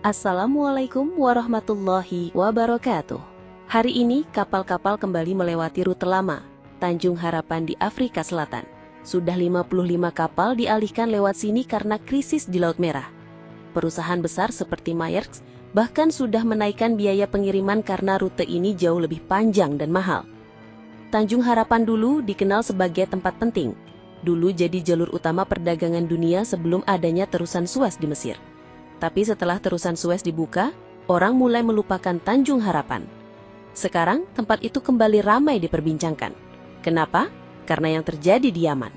Assalamualaikum warahmatullahi wabarakatuh. Hari ini kapal-kapal kembali melewati rute lama, Tanjung Harapan di Afrika Selatan. Sudah 55 kapal dialihkan lewat sini karena krisis di Laut Merah. Perusahaan besar seperti Maersk bahkan sudah menaikkan biaya pengiriman karena rute ini jauh lebih panjang dan mahal. Tanjung Harapan dulu dikenal sebagai tempat penting. Dulu jadi jalur utama perdagangan dunia sebelum adanya terusan Suez di Mesir. Tapi setelah terusan Suez dibuka, orang mulai melupakan Tanjung Harapan. Sekarang tempat itu kembali ramai diperbincangkan. Kenapa? Karena yang terjadi di Yaman.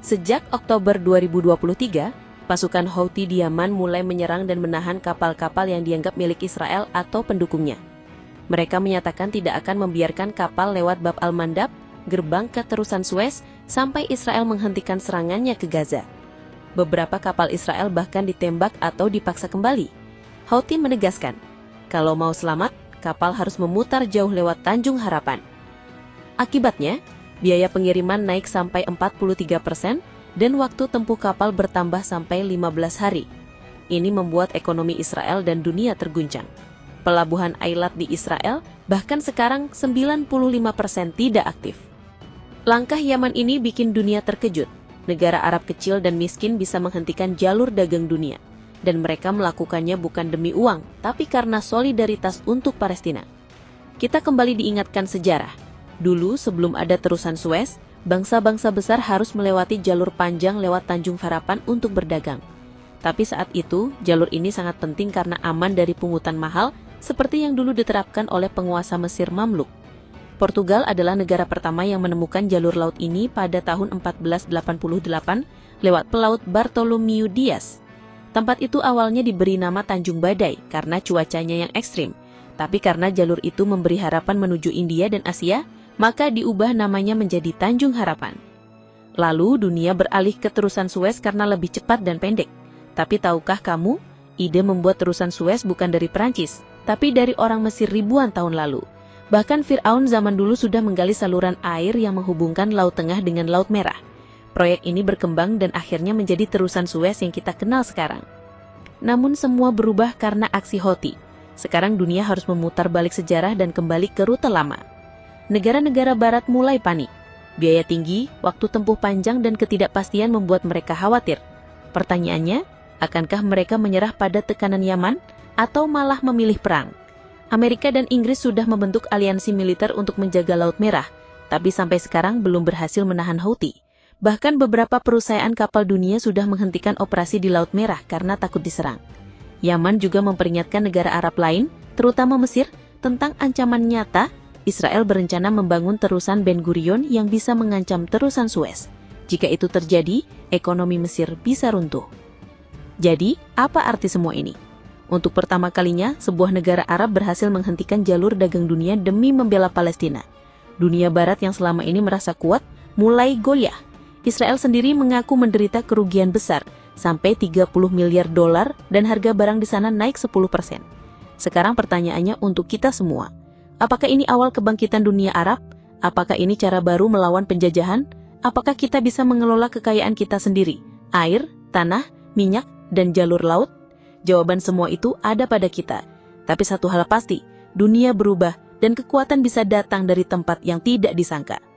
Sejak Oktober 2023, pasukan Houthi di Yaman mulai menyerang dan menahan kapal-kapal yang dianggap milik Israel atau pendukungnya. Mereka menyatakan tidak akan membiarkan kapal lewat Bab al-Mandab, gerbang ke terusan Suez, sampai Israel menghentikan serangannya ke Gaza. Beberapa kapal Israel bahkan ditembak atau dipaksa kembali. Houthi menegaskan, kalau mau selamat, kapal harus memutar jauh lewat Tanjung Harapan. Akibatnya, biaya pengiriman naik sampai 43% dan waktu tempuh kapal bertambah sampai 15 hari. Ini membuat ekonomi Israel dan dunia terguncang. Pelabuhan Eilat di Israel bahkan sekarang 95% tidak aktif. Langkah Yaman ini bikin dunia terkejut. Negara Arab kecil dan miskin bisa menghentikan jalur dagang dunia. Dan mereka melakukannya bukan demi uang, tapi karena solidaritas untuk Palestina. Kita kembali diingatkan sejarah. Dulu sebelum ada terusan Suez, bangsa-bangsa besar harus melewati jalur panjang lewat Tanjung Harapan untuk berdagang. Tapi saat itu, jalur ini sangat penting karena aman dari pungutan mahal, seperti yang dulu diterapkan oleh penguasa Mesir Mamluk. Portugal adalah negara pertama yang menemukan jalur laut ini pada tahun 1488 lewat pelaut Bartolomeu Dias. Tempat itu awalnya diberi nama Tanjung Badai karena cuacanya yang ekstrim, tapi karena jalur itu memberi harapan menuju India dan Asia, maka diubah namanya menjadi Tanjung Harapan. Lalu dunia beralih ke terusan Suez karena lebih cepat dan pendek. Tapi tahukah kamu, ide membuat terusan Suez bukan dari Perancis, tapi dari orang Mesir ribuan tahun lalu. Bahkan Fir'aun zaman dulu sudah menggali saluran air yang menghubungkan Laut Tengah dengan Laut Merah. Proyek ini berkembang dan akhirnya menjadi terusan Suez yang kita kenal sekarang. Namun semua berubah karena aksi Houthi. Sekarang dunia harus memutar balik sejarah dan kembali ke rute lama. Negara-negara barat mulai panik. Biaya tinggi, waktu tempuh panjang dan ketidakpastian membuat mereka khawatir. Pertanyaannya, akankah mereka menyerah pada tekanan Yaman atau malah memilih perang? Amerika dan Inggris sudah membentuk aliansi militer untuk menjaga Laut Merah, tapi sampai sekarang belum berhasil menahan Houthi. Bahkan beberapa perusahaan kapal dunia sudah menghentikan operasi di Laut Merah karena takut diserang. Yaman juga memperingatkan negara Arab lain, terutama Mesir, tentang ancaman nyata Israel berencana membangun terusan Ben Gurion yang bisa mengancam terusan Suez. Jika itu terjadi, ekonomi Mesir bisa runtuh. Jadi, apa arti semua ini? Untuk pertama kalinya, sebuah negara Arab berhasil menghentikan jalur dagang dunia demi membela Palestina. Dunia Barat yang selama ini merasa kuat, mulai goyah. Israel sendiri mengaku menderita kerugian besar, sampai 30 miliar dolar dan harga barang di sana naik 10%. Sekarang pertanyaannya untuk kita semua. Apakah ini awal kebangkitan dunia Arab? Apakah ini cara baru melawan penjajahan? Apakah kita bisa mengelola kekayaan kita sendiri? Air, tanah, minyak, dan jalur laut? Jawaban semua itu ada pada kita. Tapi satu hal pasti, dunia berubah dan kekuatan bisa datang dari tempat yang tidak disangka.